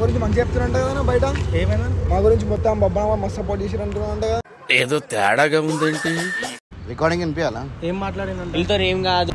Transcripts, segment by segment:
గురించి మంచి చెప్తున్నా కదా బయట ఏమైనా మా గురించి మొత్తం బొబ్బా మస్తు సపోర్ట్ చేసిరంటున్నా ఏదో తేడాగా ఉందేంటి. రికార్డింగ్ వినిపించాలా? ఏం మాట్లాడినంటే వీళ్ళతో ఏం కాదు.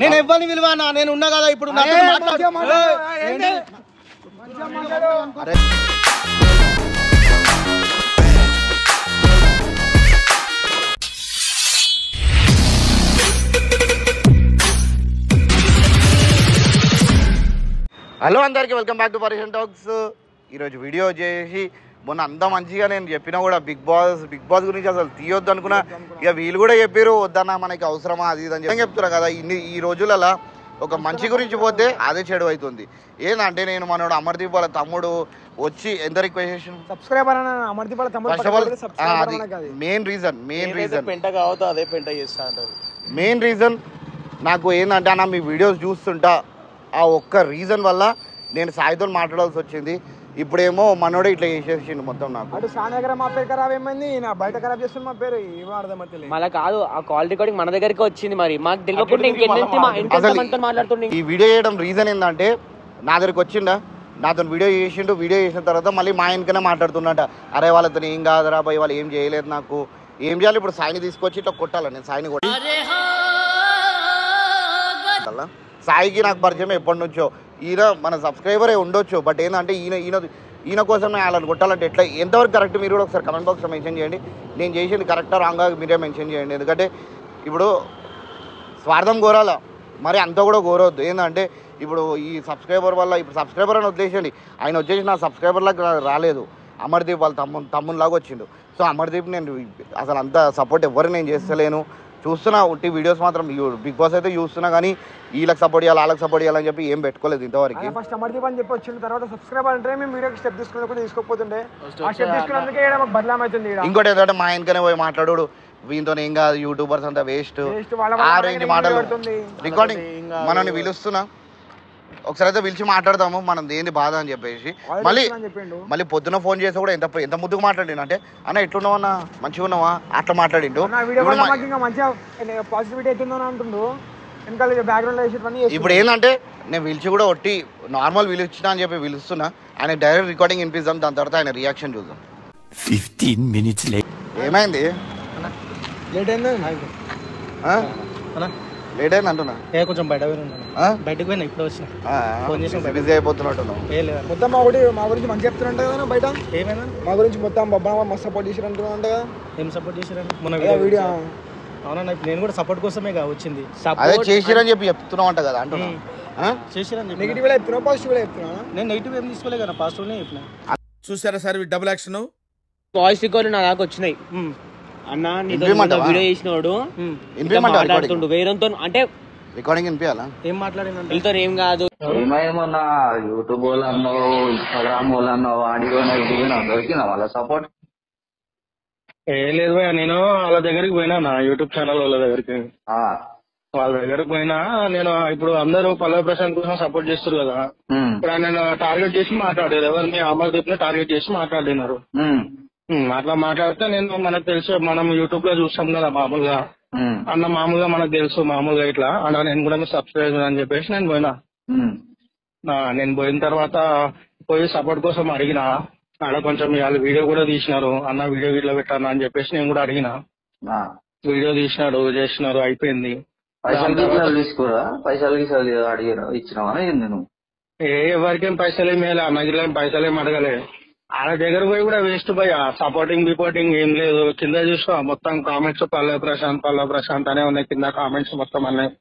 నేను ఎవరిని విలువనా? నేను ఉన్నా కదా ఇప్పుడు. హలో అందరికీ, వెల్కమ్ బ్యాక్ టు పరేషన్ టాక్స్. ఈరోజు వీడియో చేసి మొన్న అంత మంచిగా నేను చెప్పినా కూడా బిగ్ బాస్ గురించి అసలు తీయొద్దు అనుకున్నా. ఇక వీళ్ళు కూడా చెప్పారు వద్దన్నా మనకి అవసరమా అది ఇది అని చెప్తున్నా కదా. ఈ రోజులలో ఒక మంచి గురించి పోతే అదే చెడు అవుతుంది. ఏంటంటే నేను మనోడు అమర్దీప్ వాళ్ళ తమ్ముడు వచ్చి ఎంత రిక్వెస్ట్ చేసిన సబ్స్క్రైబర్ అమర్దీప్ వాళ్ళ తమ్ముడు మెయిన్ రీజన్ పెంట కావద్దు, అదే పెంట చేస్తా అంటారు. మెయిన్ రీజన్ నాకు ఏంటంటే అన్న మీ వీడియోస్ చూస్తుంటా ఆ ఒక్క రీజన్ వల్ల నేను సాయితో మాట్లాడాల్సి వచ్చింది. ఇప్పుడేమో మనోడే ఇట్లా చేసేసిండు మొత్తం. నాకు అటు సానగర మా పేరు ఖరాబ్ ఏమైంది, నా బయట ఖరాబ్ చేస్తుంది మా పేరు. ఏమో అర్థమవుతలేదు. మళ్ళీ కాదు, ఆ కాల్ రికార్డింగ్ మన దగ్గరికి వచ్చింది. మరి మాకు తెలియకుండా మాట్లాడుతుంది. ఈ వీడియో చేయడం రీజన్ ఏంటంటే నా దగ్గరికి వచ్చిండా, నాతో వీడియో చేసిండు. వీడియో చేసిన తర్వాత మళ్ళీ మా ఆయనకనే మాట్లాడుతున్నట, అరే వాళ్ళతో ఏం కాదురా భయ్, వాళ్ళు ఏం చేయలేదు, నాకు ఏం చేయాలి ఇప్పుడు సాయిని తీసుకొచ్చి ఇట్లా కొట్టాలి. నేను సాయిని కొట్టాల. సాయికి నాకు పరిచయం ఎప్పటి నుంచో. ఈయన మన సబ్స్క్రైబరే ఉండొచ్చు, బట్ ఏంటంటే ఈయన కోసం వాళ్ళని కొట్టాలంటే ఎట్లా, ఎంతవరకు కరెక్ట్ మీరు కూడా ఒకసారి కమెంట్ బాక్స్లో మెన్షన్ చేయండి. నేను చేసింది కరెక్టా రాంగా మీరే మెన్షన్ చేయండి. ఎందుకంటే ఇప్పుడు స్వార్థం కోరాల, మరి అంత కూడా కోరవద్దు. ఏంటంటే ఇప్పుడు ఈ సబ్స్క్రైబర్ వల్ల, ఇప్పుడు సబ్స్క్రైబర్ అని వదిలేసండి, ఆయన వచ్చేసి నా సబ్స్క్రైబర్లకు రాలేదు, అమర్దీప్ వాళ్ళ తమ్మునిలాగా వచ్చిండు. సో అమర్దీప్ నేను అసలు అంత సపోర్ట్ ఎవరు నేను చేస్తలేను. చూస్తున్నా ఉట్టి వీడియోస్ మాత్రం బిగ్ బాస్ అయితే చూస్తున్నా, కానీ వీళ్ళకి సపోర్ట్ చేయాలి వాళ్ళకి సపోర్ట్ చేయాలని చెప్పి ఏం పెట్టుకోలేదు ఇంతవరకు. ఫస్ట్ అమర్దీప్ అని చెప్పి వచ్చిన తర్వాత సబ్స్క్రైబర్ అంటే మేము వీడియోకి స్టెప్ తీసుకుని కూడా తీసుకోకపోతుండే. ఆ స్టెప్ తీసుకున్నందుకే మాకు బదలాం అవుతుంది. ఇంకోటి ఏంటంటే మా ఆయనకనే పోయి మాట్లాడు, వీళ్ళతో ఏం కాదు, యూట్యూబర్స్ అంతా వేస్ట్, ఆ రేంజ్ మాటలు. రికార్డింగ్ మనల్ని పిలుస్తున్నా, ఒకసారి అయితే పిలిచి మాట్లాడదాము మనం ఏంది బాధ అని చెప్పేసి. మళ్ళీ పొద్దున ఫోన్ చేసి కూడా ఎంత ముద్దుగా మాట్లాడిండు అంటే, అన్న ఎట్లున్నావు అన్న, మంచిగా ఉన్నావా, అట్లా మాట్లాడిండు. ఇప్పుడు ఏంటంటే నేను పిలిచి కూడా ఒట్టి నార్మల్ పిలిచినా అని చెప్పి పిలుస్తున్నా. ఆయన డైరెక్ట్ రికార్డింగ్ వినిపిద్దాం, దాని తర్వాత ఆయన రియాక్షన్ చూద్దాం. 15 minutes ఏమైంది? లేట్ అయింది లేట్ అయింది అంటున్నా. కొంచెం బయటకు పోయినా ఇప్పుడు వచ్చిన బిజీ అయిపోతున్నట్టున్నావు. మొత్తం మా గురించి మంచి చెప్తున్నా కదా బయట. ఏమైనా మా గురించి మొత్తం బొబ్బా మస్తు సపోర్ట్ చేసిరంటున్నా కదా. ఏం సపోర్ట్ చేసిరండి మన వీడియో? అవునా, నేను కూడా సపోర్ట్ కోసమే వచ్చింది. అదే చేసిరని చెప్పి చెప్తున్నావు అంట కదా అంటున్నా. చేసిరని నెగిటివ్ చెప్తున్నా, పాజిటివ్ చెప్తున్నా. నేను నెగిటివ్ ఏం తీసుకోలే కదా, పాజిటివ్ చెప్పిన. చూసారా sir double action? Voice record నా దాకా వచ్చినాయి. అన్న వీడియో చేసినోడు మాట్లాడుతుండు వేరేతో, అంటే రికార్డింగ్ వినిపించాలా? ఏం మాట్లాడినంటే వీళ్ళతో ఏం కాదు. ఏమేమన్నా యూట్యూబ్ వాళ్ళు అన్నావు, ఇన్స్టాగ్రామ్ వాళ్ళు అన్నావు, ఆడిపోయినా ఇటుపోయినా దొరికినా వాళ్ళ సపోర్ట్? లేదు భయ, నేను వాళ్ళ దగ్గరికి పోయినా, నా యూట్యూబ్ ఛానల్ వాళ్ళ దగ్గరికి పోయినా. నేను ఇప్పుడు అందరూ పల్లవి ప్రశాంత్ కోసం సపోర్ట్ చేస్తారు కదా, ఇప్పుడు ఆయన టార్గెట్ చేసి మాట్లాడారు. ఎవరిని అమర్దీప్ ని టార్గెట్ చేసి మాట్లాడినారు. అట్లా మాట్లాడితే నేను, మనకు తెలుసు, మనం యూట్యూబ్ లో చూస్తాం కదా మామూలుగా, అన్న మామూలుగా మనకు తెలుసు మామూలుగా ఇట్లా అన్న నేను కూడా సబ్స్క్రైబ్ అని చెప్పేసి నేను పోయినా. నేను పోయిన తర్వాత పోయి సపోర్ట్ కోసం అడిగినా. ఆడ కొంచెం వాళ్ళు వీడియో కూడా తీసినారు, అన్న వీడియో వీడియో పెట్టాను అని చెప్పేసి నేను కూడా అడిగినా. వీడియో తీసినాడు, చేసినారు, అయిపోయింది. పైసలు తీసుకురా, పైసలు అడిగారు, ఇచ్చినావా? నేను ఎవరికేం పైసలు ఏమి అన్నగిరి పైసలు ఏం అడగలే. ఆడ దగ్గర పోయి కూడా వేస్ట్ పోయి సపోర్టింగ్ రిపోర్టింగ్ ఏం లేదు. కింద చూసుకో మొత్తం కామెంట్స్ పల్లవి ప్రశాంత్ అనే ఉన్నాయి కింద కామెంట్స్ మొత్తం అన్నాయి.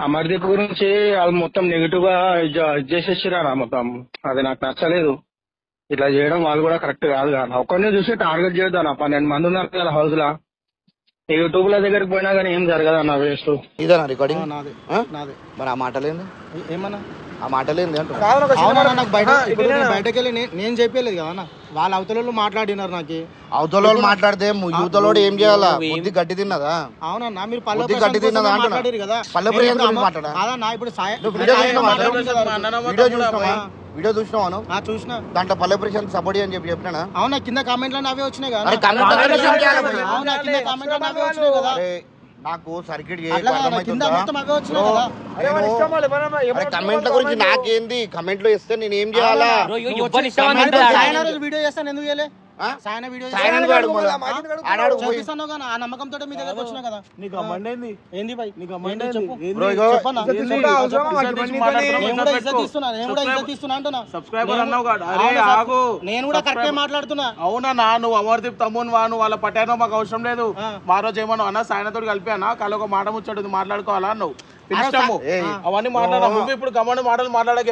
అమర్దీప్ గురించి వాళ్ళు మొత్తం నెగిటివ్ గా చేసేసిరా మొత్తం. అది నాకు నచ్చలేదు. ఇట్లా చేయడం వాళ్ళు కూడా కరెక్ట్ కాదు కదా. ఒక్కరిని చూసి టార్గెట్ చేద్దాం. 12 మంది ఉన్నారు కదా హౌస్ లా. యూట్యూబ్ ల దగ్గరికి పోయినా కానీ ఏం జరగదు అన్న, వేస్ట్. ఇదేనా రికార్డింగ్? నాది. మరి ఆ మాటలేంది? ఏమన్నా ఆ మాటలేంది అంటే నాకు బయటకు వెళ్ళి నేను చెప్పలేదు కదా అన్న. వాళ్ళ అవతల మాట్లాడినారు. నాకు అవతల మాట్లాడితే యూతలోడు ఏం చేయాలా? బుద్ధి గట్టి తిన్నదా? అవునన్నా, మీరు గట్టి తిన్నదా మాట్లాడారు కదా. వీడియో చూసినావాను? చూసిన దాంట్లో పల్లె ప్రశాంత్ సపోర్ట్ అని చెప్పి చెప్పినా. అవునా, కింద కామెంట్ లో అవే వచ్చినాయి కదా. నాకు సర్కిట్ కమెంట్ల గురించి నాకేంది కమెంట్లు ఇస్తే నేను ఏం చేయాలా వీడియో చేస్తాను ఎందుకు చేయలే నమ్మకంతో మీ దగ్గరకు వచ్చినా కదా నీకు ఏంది భయ్ నీకు నేను కూడా కరెక్టే మాట్లాడుతున్నా. అవునా నువ్వు అమర్దీప్ తమ్ముని వా నువ్వు వాళ్ళ పట్టానో మాకు అవసరం లేదు. మా రోజు ఏమన్నా అన్న సాయనతో కలిపి అన్న కాలు ఒక మాట ముచ్చడు మాట్లాడుకోవాలా నువ్వు పిలిచాము అవన్నీ మాట్లాడా నువ్వు ఇప్పుడు గమ్మని మాటలు మాట్లాడక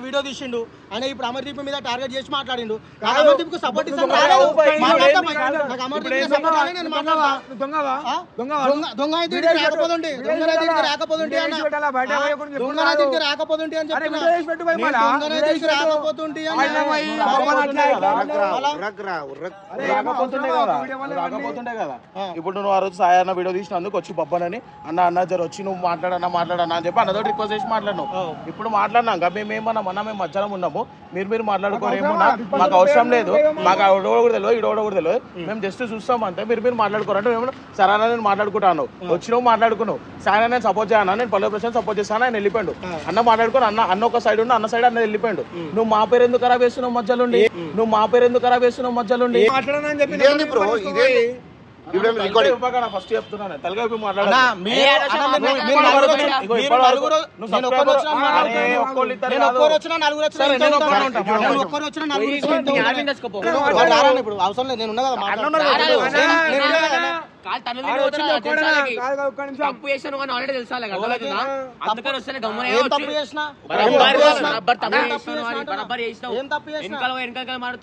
వీడియో తీసిండు ఆయన ఇప్పుడు అమర్దీప్ మీద టార్గెట్ చేసి మాట్లాడిండు. అమర్దీప్ కు సపోర్ట్ ఇస్తాను దొంగ అయితే రాకపోతుంటే రాకపోతుంటే రాకపోతుంటే అని రాకపోతుంటే రాకపోతుండే కదా. ఇప్పుడు నువ్వు ఆ రోజు సాయన్న వీడియో తీసినందుకు వచ్చి బొబ్బనని అన్న జర వచ్చి నువ్వు మాట్లాడన్నా అని చెప్పి అన్నతో రిక్వెస్ట్ చేసి మాట్లాడినావు. ఇప్పుడు మాట్లాడినాక మేమేమన్నా మేము మధ్యాహ్నం ఉన్నాము మీరు మాట్లాడుకోరేమన్నా మాకు అవసరం లేదు మాకు కూడా తెలియదు ఇడోడ కూడా తెలియదు మేము జస్ట్ చూస్తాం అంతే మీరు మాట్లాడుకోరంటే మేము సరే నేను మాట్లాడుకుంటాను వచ్చినావు మాట్లాడుకున్నావు సాయన నేను సపోర్ట్ చేయను నేను పల్లె ప్రశాంత్ సపోర్ట్ చేస్తాను ఆయన వెళ్ళిపోయాడు అన్న మాట్లాడుకుని అన్న ఒక సైడ్ ఉండి అన్న సైడ్ అన్న వెళ్ళిపోయాడు. నువ్వు మా పేరు ఎందుకు ఖరాబ్ చేస్తున్నావు మధ్యలోండి ఫస్ట్ చెప్తున్నాను తలగైపు అవసరం లేదు నేను తప్పు చేసాను కానీ ఆల్రెడీ తెలుసా అందుకని వస్తే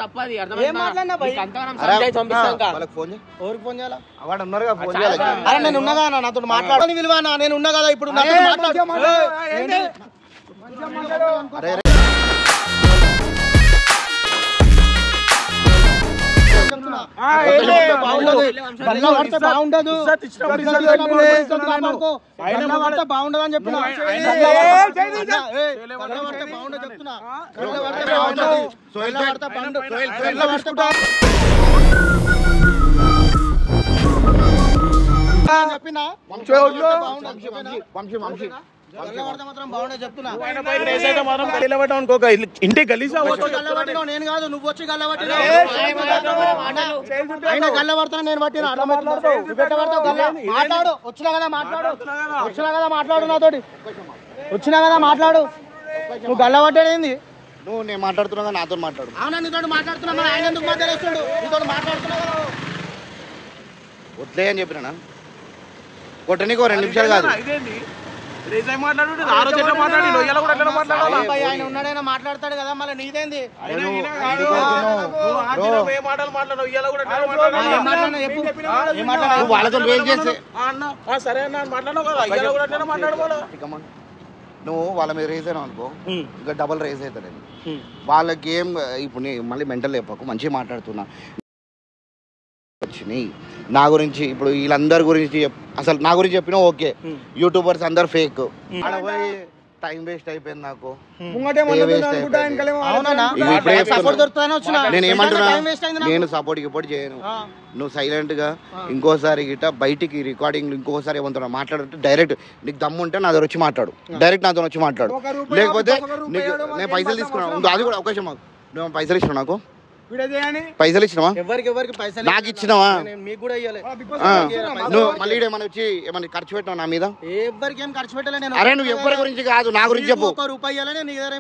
తప్పది నేను ఉన్నదా నాతో మాట్లాడని విలువ నేను ఉన్నా కదా ఇప్పుడు బాగుండదు బాగుండదు అని చెప్తున్నా ఇంటి గలీజా నేను కాదు నువ్వు వచ్చి గల్లబట్టినా నేను పట్టిన మాట్లాడు వచ్చినా కదా మాట్లాడు నాతోటి వచ్చినా కదా మాట్లాడు నువ్వు గల్లబట్టేది నువ్వు నేను మాట్లాడుతున్నా నాతో మాట్లాడు. అవునా నీతో మాట్లాడుతున్నా ఆయన ఎందుకు మాట్లాడేస్తాడు నీతో మాట్లాడుతున్నా వద్లే అని చెప్పినా కొట్టనీకో 2 నిమిషాలు కాదు ఆయన ఉన్నాడైనా మాట్లాడతాడు కదా మళ్ళీ నీదేంది వాళ్ళతో సరే నువ్వు వాళ్ళ మీద రేజ్ అయినావు అనుకో ఇంకా డబల్ రేజ్ అవుతాడు. వాళ్ళకి ఏం ఇప్పుడు మళ్ళీ మెంటల్ చెప్పకు మంచిగా మాట్లాడుతున్నా వచ్చినాయి నా గురించి ఇప్పుడు వీళ్ళందరి గురించి అసలు నా గురించి చెప్పినా ఓకే యూట్యూబర్స్ అందరు ఫేక్ టైం వేస్ట్ అయిపోయింది నాకు. నేను ఏమంటున్నా నేను సపోర్ట్ చేయను నువ్వు సైలెంట్ గా ఇంకోసారి గిట్ట బయటికి రికార్డింగ్ ఇంకోసారి ఏమంటున్నా మాట్లాడుతూ డైరెక్ట్ నీకు దమ్ము ఉంటే నా దగ్గర వచ్చి మాట్లాడు డైరెక్ట్ నాతో వచ్చి మాట్లాడు లేకపోతే నీకు నేను పైసలు తీసుకున్నాను అది కూడా అవకాశం మాకు నువ్వు పైసలు ఇచ్చినావు నాకు పైసలు ఇచ్చినావా నాకు ఇచ్చినావా నువ్వు మళ్ళీ ఏమైనా వచ్చి ఏమైనా ఖర్చు పెట్టావు నా మీద ఎవరికి ఏం ఖర్చు పెట్టలేదు అరే నువ్వు ఎవరి గురించి కాదు నా గురించి చెప్పు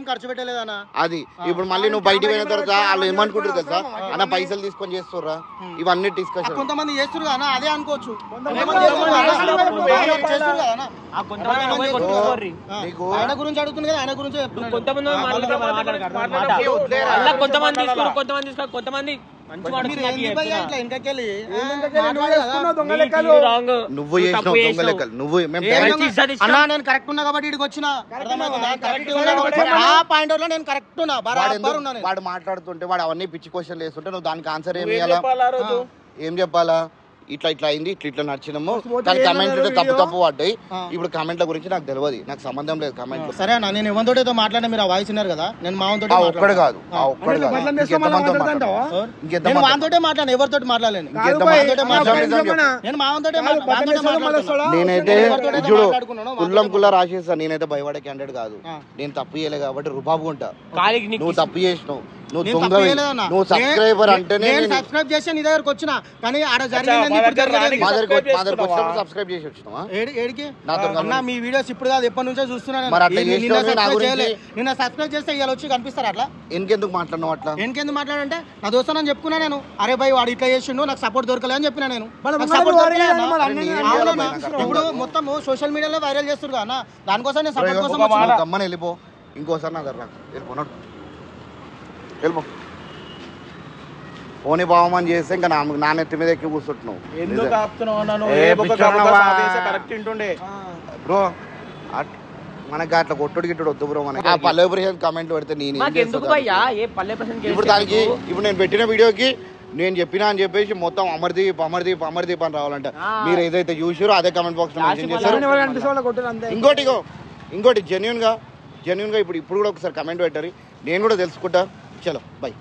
ఖర్చు పెట్టలేదన్నా అది ఇప్పుడు మళ్ళీ నువ్వు బయటికి పోయిన తర్వాత వాళ్ళు ఏమనుకుంటారు తెలుసా అన్న పైసలు తీసుకొని చేస్తుర్రా ఇవన్నీ డిస్కషన్ కొంతమంది చేస్తున్నారు కదా అదే అనుకోవచ్చు ఆయన గురించి అడుగుతుంది కదా ఆయన గురించి కొంతమంది నువ్వు చేసిన నువ్వు నేను కరెక్ట్ ఉన్నా కాబట్టి ఇక్కడికి వచ్చిన నేను కరెక్ట్ ఉన్నా వాడు మాట్లాడుతుంటే వాడు అవన్నీ పిచ్చి క్వశ్చన్లు వేస్తుంటే నువ్వు దానికి ఆన్సర్ ఏం చెప్పాలా ఇట్లా ఇట్లా అయింది, ఇట్లా నడిచినాము, కానీ కమెంట్లు తప్పు పడ్డాయి. ఇప్పుడు కమెంట్ల గురించి నాకు తెలియదు, నాకు సంబంధం లేదు కమెంట్లు. సరే అన్న, నేను ఎవరితో మాట్లాడినా మీరు ఆ వాయిస్ ఉన్నారు కదా, నేను మా ఒక్కడే కాదు వానితోటే మాట్లాడాను, ఎవరితో మాట్లాడలేను. నేను మావంతోటే నేనైతే చూడు కుల్లం కుల్ల రాసేస్తాను. నేనైతే భయపడే క్యాండిడేట్ కాదు. నేను తప్పు చేయలే కాబట్టి రుబాబు ఉంటా. నువ్వు తప్పు చేసినావు, నువ్వు సబ్స్క్రైబర్ అంటేనే సబ్స్క్రైబ్ చేసి నీ దగ్గరకు వచ్చిన, కానీ ఆడ సబ్స్క్రైబ్ చేసి వచ్చినావా? అన్న మీ వీడియోస్ ఇప్పుడు కాదు ఎప్పటి నుంచో చూస్తున్నాను. నిన్న సబ్స్క్రైబ్ చేస్తే ఇవాళ వచ్చి కనిపిస్తారు. అట్లా ఇంకెందుకు మాట్లాడినావు? అట్లా ఇంకెందుకు మాట్లాడంటే నా దోస్తానని చెప్పుకున్నా నేను. అరే భయ్ వాడు ఇట్లా చేసిండు, నాకు సపోర్ట్ దొరకలే అని చెప్పినా నేను. ఇప్పుడు మొత్తం సోషల్ మీడియాలో వైరల్ చేస్తున్నారు అన్న, దానికోసం నేను సపోర్ట్ కోసం గమ్మని వెళ్ళిపో. ఇంకోసారి నా దగ్గర వెళ్ళిపోన్నాడు, వెళ్ళిపో. పోనీ భావమని చేస్తే ఇంకా నా నెత్తి మీద ఎక్కి కూర్చుంటున్నావు. బ్రో మనకి అట్లా కొట్టుడు గిట్టుడు వద్దు బ్రో. మనకి పల్లె ప్రశాంత్ కామెంట్ పెడితే నేను ఇప్పుడు దానికి ఇప్పుడు నేను పెట్టిన వీడియోకి నేను చెప్పినా అని చెప్పేసి మొత్తం అమర్దీప్ అమర్దీప్ అమర్దీప్ అని రావాలంట. మీరు ఏదైతే చూసారో అదే కామెంట్ బాక్స్ లో మెన్షన్ చేశారు. ఇంకోటి జెన్యున్ గా ఇప్పుడు కూడా ఒకసారి కమెంట్ పెట్టారు, నేను కూడా తెలుసుకుంటా. చలో బై.